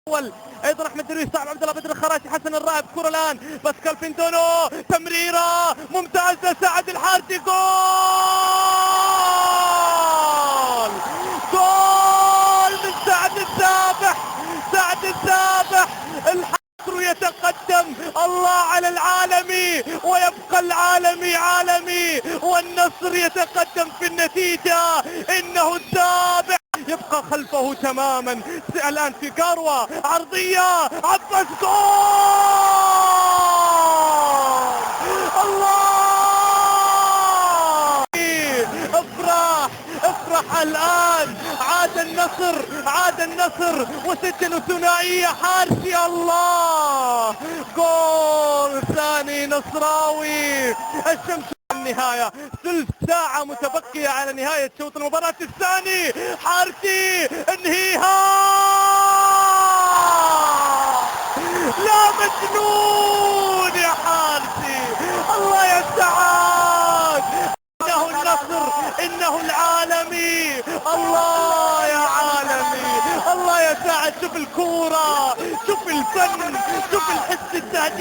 الاول ايضا احمد درويش، صاحب عبد الله بدر الخراشي، حسن الرائب، كرة الان باسكال فيندونو، تمريرة ممتازة، سعد الحارثي، جول جول من سعد السابح، سعد السابح. الحصر يتقدم، الله على العالمي ويبقى العالمي عالمي، والنصر يتقدم في النتيجة. انه السابع يبقى خلفه تماما. الان في كاروة عرضية، عباس، جول الله. افرح افرح الان، عاد النصر، عاد النصر وسجلوا ثنائية حارسي. الله، جول ثاني نصراوي. الشمس النهاية، ثلث ساعة متبقية على نهاية شوط المباراة الثاني. حارسي انهيها، لا مجنون يا حارسي، الله يا سعاد. انه النصر، انه العالمي، الله يا عالمي، الله يا سعد. شوف الكورة، شوف الفن، شوف الحس التهديفي.